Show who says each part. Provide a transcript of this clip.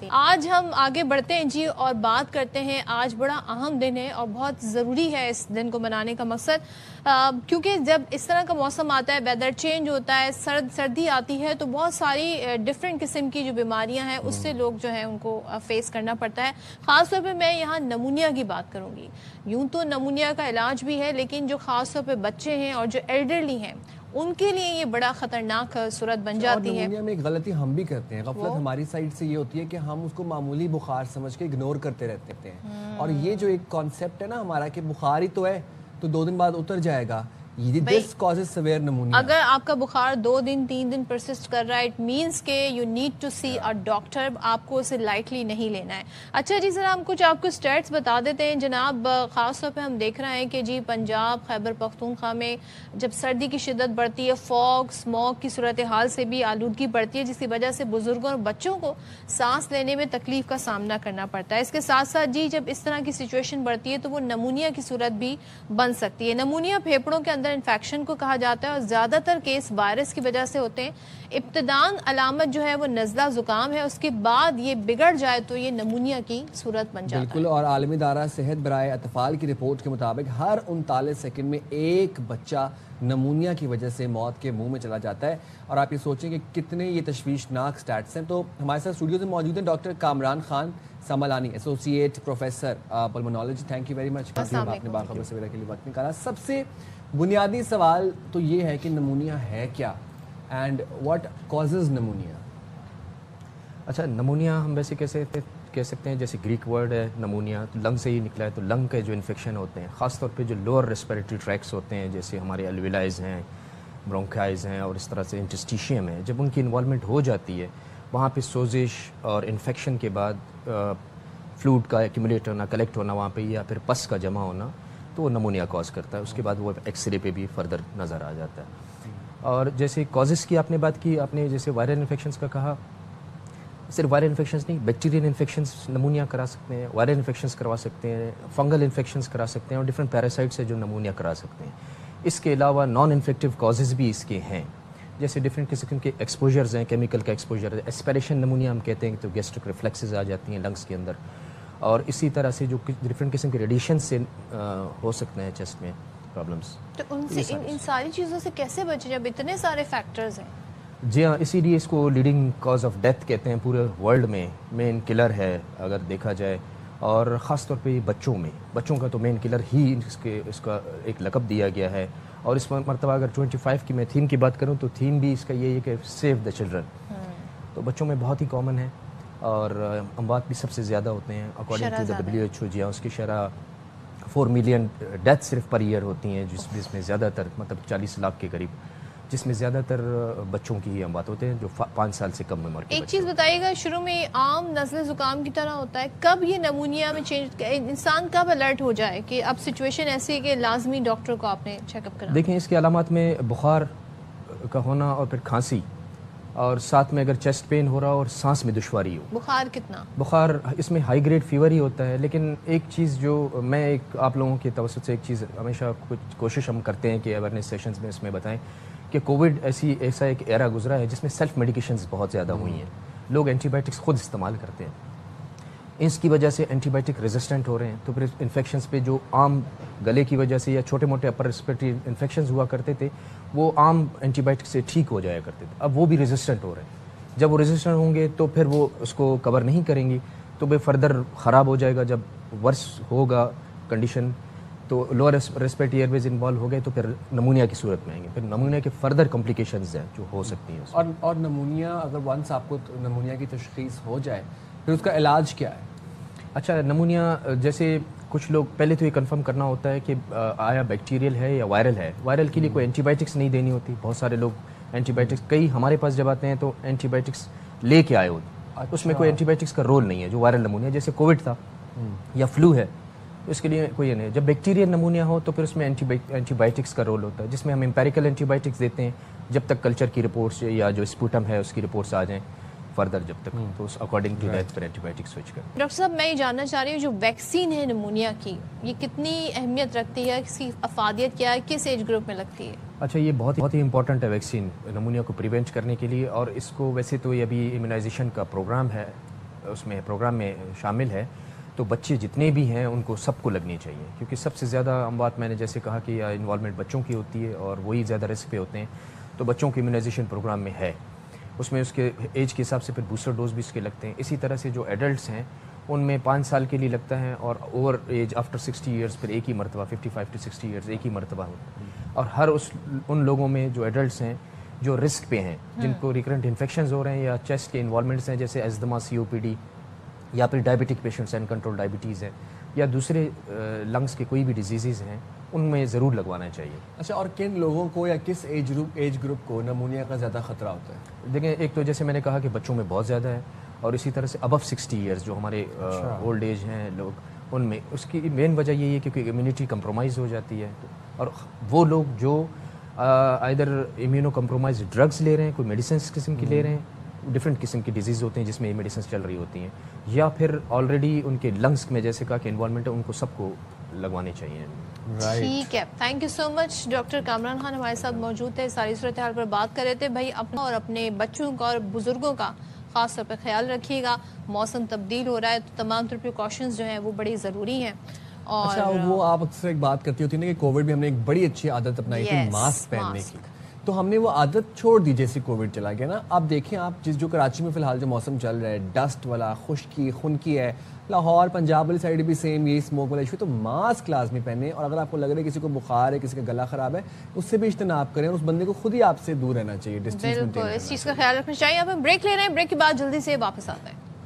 Speaker 1: جاتی ہیں. آج ہم آگے بڑھتے ہیں جی اور بات کرتے ہیں. آج بڑا اہم دن ہے اور بہت ضروری ہے اس دن کو منانے کا مقصد, کیونکہ جب اس طرح کا موسم آتا ہے, ویدر چینج ہوتا ہے, سردی آتی ہے, تو بہت ساری ڈفرینٹ قسم کی جو بیماریاں ہیں اس سے لوگ جو ہیں ان کو فیس کرنا پڑتا ہے. خاص طور پہ میں یہاں نمونیا کی بات کروں گی. یوں تو نمونیا کا علاج بھی ہے, لیکن جو خاص طور پہ بچے ہیں اور جو ایلڈرلی ہیں ان کے لیے یہ بڑا خطرناک صورت بن جاتی ہے.
Speaker 2: اور نمونیا میں ایک غلطی ہم بھی کرتے ہیں, غفلت ہماری سائڈ سے یہ ہوتی ہے کہ ہم اس کو معمولی بخار سمجھ کے اگنور کرتے رہتے ہیں. اور یہ جو ایک کانسیپٹ ہے نا ہمارا کہ بخار ہی تو ہے تو 2 دن بعد اتر جائے گا, this causes severe pneumonia.
Speaker 1: اگر آپ کا بخار 2 دن 3 دن پرسسٹ کر رہا ہے, اٹ مینس کہ you need to see a doctor. آپ کو اسے لائٹلی نہیں لینا ہے. اچھا جی سر, ہم کچھ آپ کو اسٹیٹس بتا دیتے ہیں جناب. خاص طور پہ ہم دیکھ رہے ہیں کہ جی پنجاب, خیبر پختونخوا میں جب سردی کی شدت بڑھتی ہے, فوگ اسموگ کی صورتحال سے بھی آلودگی بڑھتی ہے, جس کی وجہ سے بزرگوں اور بچوں کو سانس لینے میں تکلیف کا سامنا کرنا پڑتا ہے. اس کے ساتھ ساتھ جی جب اس طرح کی سچویشن بڑھتی ہے تو وہ نمونیا کی صورت بھی بن سکتی ہے. نمونیا پھیپڑوں کے اندر انفیکشن کو کہا جاتا ہے اور زیادہ تر کیس وائرس کی وجہ سے ہوتے ہیں. ابتدان علامت جو ہے وہ نزلہ زکام ہے, اس کے بعد یہ بگڑ جائے تو یہ نمونیا کی صورت بن جاتا ہے.
Speaker 2: بالکل. اور عالمی ادارہ صحت برائے اطفال کی رپورٹ کے مطابق ہر 39 سیکنڈ میں ایک بچہ نمونیا کی وجہ سے موت کے منہ میں چلا جاتا ہے. اور آپ یہ سوچیں کہ کتنے یہ تشویشناک سٹیٹس ہیں. تو ہمارے ساتھ اسٹوڈیو میں موجود ہیں doctor Kamran Khan Samlani, associate professor pulmonology. Thank you very much, آپ نے باخبر سویرا کے لیے وقت نکالا. سب سے بنیادی سوال تو یہ ہے کہ نمونیا ہے کیا اینڈ واٹ کازز نمونیا.
Speaker 3: اچھا, نمونیا ہم ویسے کیسے کہہ سکتے ہیں, جیسے گریک ورڈ ہے نمونیا, تو لنگ سے ہی نکلا ہے. تو لنگ کے جو انفیکشن ہوتے ہیں, خاص طور پہ جو لوور ریسپیریٹری ٹریکس ہوتے ہیں, جیسے ہمارے الویلائز ہیں, برونکائز ہیں, اور اس طرح سے انٹسٹیشیم ہے, جب ان کی انوالومنٹ ہو جاتی ہے وہاں پہ سوزش اور انفیکشن کے بعد فلوئڈ کا ایکومولیٹ ہونا, کلیکٹ ہونا وہاں پہ, یا پھر پس کا جمع ہونا, تو وہ نمونیا کاز کرتا ہے. اس کے بعد وہ ایکس رے پہ بھی فردر نظر آ جاتا ہے. اور جیسے کازز کی آپ نے بات کی, آپ نے جیسے وائرل انفیکشنز کا کہا, صرف وائرل انفیکشنز نہیں, بیکٹیریل انفیکشنز نمونیا کرا سکتے ہیں, وائرل انفیکشنز کروا سکتے ہیں, فنگل انفیکشنز کرا سکتے ہیں, اور ڈفرینٹ پیراسائٹس ہیں جو نمونیا کرا سکتے ہیں. اس کے علاوہ نان انفیکٹیو کازز بھی اس کے ہیں, جیسے ڈفرینٹ قسم کے ایکسپوجرز ہیں, کیمیکل کا ایکسپوجر ہے, ایسپیریشن نمونیا ہم کہتے ہیں, تو گیسٹرک ریفلیکسز آ جاتی ہیں لنگس کے اندر. اور اسی طرح سے جو ڈفرینٹ قسم کے ریڈیشن سے ہو سکتے ہیں چیسٹ میں پرابلمس.
Speaker 1: تو ان ساری چیزوں سے کیسے بچے جب اتنے سارے فیکٹرز ہیں؟
Speaker 3: جی ہاں, اسی لیے اس کو لیڈنگ کاز آف ڈیتھ کہتے ہیں. پورے ورلڈ میں مین کلر ہے اگر دیکھا جائے, اور خاص طور پہ بچوں میں, بچوں کا تو مین کلر ہی اس کا ایک لقب دیا گیا ہے. اور اس مرتبہ اگر 25 کی میں تھیم کی بات کروں تو تھیم بھی اس کا یہ ہے کہ سیو دا چلڈرن. تو بچوں میں بہت ہی کامن ہے, اور اموات بھی سب سے زیادہ ہوتے ہیں اکارڈنگ ٹو دا WHO. جی ہاں, اس کی شرح 4 ملین ڈیتھ صرف پر ایئر ہوتی ہیں, جس میں زیادہ تر مطلب 40 لاکھ کے قریب, جس میں زیادہ تر بچوں کی ہی اموات ہوتے ہیں جو 5 سال سے کم عمر کے.
Speaker 1: ایک چیز بتائیے گا, شروع میں عام نزلہ زکام کی طرح ہوتا ہے, کب یہ نمونیا میں چینج, انسان کب الرٹ ہو جائے کہ اب سچویشن ایسی ہے کہ لازمی ڈاکٹر کو آپ نے چیک اپ کرنا؟
Speaker 3: دیکھیں, اس کے علامات میں بخار کا ہونا, اور پھر کھانسی, اور ساتھ میں اگر چیسٹ پین ہو رہا ہو اور سانس میں دشواری ہو.
Speaker 1: بخار کتنا؟
Speaker 3: بخار اس میں ہائی گریڈ فیور ہی ہوتا ہے. لیکن ایک چیز جو میں آپ لوگوں کے توسط سے ایک چیز ہمیشہ کچھ کوشش ہم کرتے ہیں کہ اویئرنیس سیشنز میں اس میں بتائیں کہ کووڈ ایسا ایک ایرا گزرا ہے جس میں سیلف میڈیکیشنز بہت زیادہ ہوئی ہیں. لوگ اینٹی بائیوٹکس خود استعمال کرتے ہیں, اس کی وجہ سے اینٹی بائیوٹک ریزسٹنٹ ہو رہے ہیں. تو پھر انفیکشنز پہ جو عام گلے کی وجہ سے یا چھوٹے موٹے اپر ریسپیریٹری انفیکشنز ہوا کرتے تھے, وہ عام اینٹی بائیوٹک سے ٹھیک ہو جایا کرتے تھے. اب وہ بھی ریزسٹنٹ ہو رہے ہیں. جب وہ ریزسٹنٹ ہوں گے تو پھر وہ اس کو کور نہیں کریں گی, تو وہ فردر خراب ہو جائے گا. جب ورس ہوگا کنڈیشن تو لوور ریسپیریٹری ایئر ویز انوالو ہو گئے تو پھر نمونیا کی صورت میں آئیں گے. پھر نمونیا کے فردر کمپلیکیشنز ہیں جو ہو سکتی ہیں.
Speaker 2: اور نمونیا اگر ونس آپ کو نمونیا کی تشخیص ہو جائے پھر اس کا علاج کیا ہے؟
Speaker 3: اچھا, نمونیا جیسے کچھ لوگ پہلے تو یہ کنفرم کرنا ہوتا ہے کہ آیا بیکٹیریل ہے یا وائرل ہے. وائرل کے لیے کوئی اینٹی بائیوٹکس نہیں دینی ہوتی. بہت سارے لوگ اینٹی بائیوٹکس, کئی ہمارے پاس جب آتے ہیں تو اینٹی بائیوٹکس لے کے آئے ہوتے, اس میں کوئی اینٹی بائیوٹکس کا رول نہیں ہے. جو وائرل نمونیا جیسے کووڈ تھا یا فلو ہے, اس کے لیے کوئی نہیں. جب بیکٹیریل نمونیا ہو تو پھر اس میں اینٹی بائیوٹکس کا رول ہوتا ہے, جس میں ہم امپیریکل اینٹی بائیوٹکس دیتے ہیں جب تک کلچر کی رپورٹس یا جو اسپوٹم ہے اس کی رپورٹس آ جائیں فردر, جب تک تو اس اکارڈنگ ٹو دیٹ پھر اینٹی بائیوٹک سوئچ کریں.
Speaker 1: ڈاکٹر صاحب, میں یہ جاننا چاہ رہی ہوں جو ویکسین ہے نمونیا کی, یہ کتنی اہمیت رکھتی ہے, اس کی افادیت کیا ہے, کس ایج گروپ میں لگتی ہے؟
Speaker 3: اچھا, یہ بہت ہی امپورٹنٹ ہے ویکسین نمونیا کو پریونٹ کرنے کے لیے. اور اس کو ویسے تو یہ ابھی امیونائزیشن کا پروگرام ہے اس میں پروگرام میں شامل ہے تو بچے جتنے بھی ہیں ان کو سب کو لگنی چاہیے، کیونکہ سب سے زیادہ ہم بات میں نے جیسے کہا کہ انوالومنٹ بچوں کی ہوتی ہے اور وہی زیادہ رسک پہ ہوتے ہیں، تو بچوں کی امیونائزیشن پروگرام میں ہے، اس میں اس کے ایج کے حساب سے پھر بوسٹر ڈوز بھی اس کے لگتے ہیں۔ اسی طرح سے جو ایڈلٹس ہیں ان میں 5 سال کے لیے لگتا ہے، اور اوور ایج آفٹر 60 ایئرس پھر ایک ہی مرتبہ 55 to 60 ایئرس ایک ہی مرتبہ ہوتا ہے۔ اور ہر ان لوگوں میں جو ایڈلٹس ہیں جو رسک پہ ہیں، جن کو ریکرنٹ انفیکشنز ہو رہے ہیں یا چیسٹ کے انوالومنٹس ہیں جیسے ایزدما، COPD، یا پھر ڈائبٹک پیشنٹس ہیں، کنٹرول ڈائبٹیز ہے، یا دوسرے لنگس کے کوئی بھی ڈیزیزز ہیں، ان میں ضرور لگوانا چاہیے۔
Speaker 2: اچھا، اور کن لوگوں کو یا کس ایج گروپ کو نمونیا کا زیادہ خطرہ ہوتا ہے؟
Speaker 3: دیکھیں، ایک تو جیسے میں نے کہا کہ بچوں میں بہت زیادہ ہے، اور اسی طرح سے ابو 60 ایئرس جو ہمارے اولڈ ایج ہیں لوگ، ان میں اس کی مین وجہ یہی ہے کہ امیونٹی کمپرومائز ہو جاتی ہے، اور وہ لوگ جو ادھر امیونو کمپرومائز ڈرگس لے رہے ہیں، کوئی میڈیسنس قسم کی لے رہے ہیں، ڈفرینٹ قسم کی ڈیزیز ہوتے ہیں جس میں یہ میڈیسنس چل رہی ہوتی ہیں، یا پھر آلریڈی ان کے لنگس میں جیسے کہا کہ انوالومنٹ ہے، ان کو سب کو لگوانے چاہیے۔
Speaker 1: ٹھیک ہے، thank you so much. Doctor Kamran Khan ہمارے ساتھ موجود تھے، ساری صورتحال پر بات کر رہے تھے۔ بھائی اپنا اور اپنے بچوں کا اور بزرگوں کا خاص طور پہ خیال رکھیے گا، موسم تبدیل ہو رہا ہے تو تمام طرح پریکاشنز جو ہیں وہ بڑی ضروری ہیں۔ اور
Speaker 2: اچھا، وہ آپ اکثر ایک بات کرتی ہوتی ہیں نا کہ کووڈ میں ہم نے ایک بڑی اچھی عادت اپنائی تھی ماسک پہننے کی، تو ہم نے وہ عادت چھوڑ دی جیسے کووڈ چلا گیا نا۔ اب دیکھیں آپ جو کراچی میں فی الحال جو موسم چل رہا ہے، ڈسٹ والا، خشکی، خنکی ہے، لاہور پنجاب والی سائڈ بھی سیم یہی اسموک والا ایشو، تو ماسک لازمی پہنے، اور اگر آپ کو لگ رہا ہے کسی کو بخار ہے، کسی کا گلا خراب ہے، اس سے بھی اجتناب کریں، اور اس بندے کو خود ہی آپ سے دور رہنا چاہیے، ڈسٹینس مینٹین کرنا چاہیے۔
Speaker 1: بالکل، اس چیز کا خیال رکھنا چاہیے۔ اب ہم بریک لے رہے ہیں، بریک کے بعد جلدی سے واپس آتے ہیں۔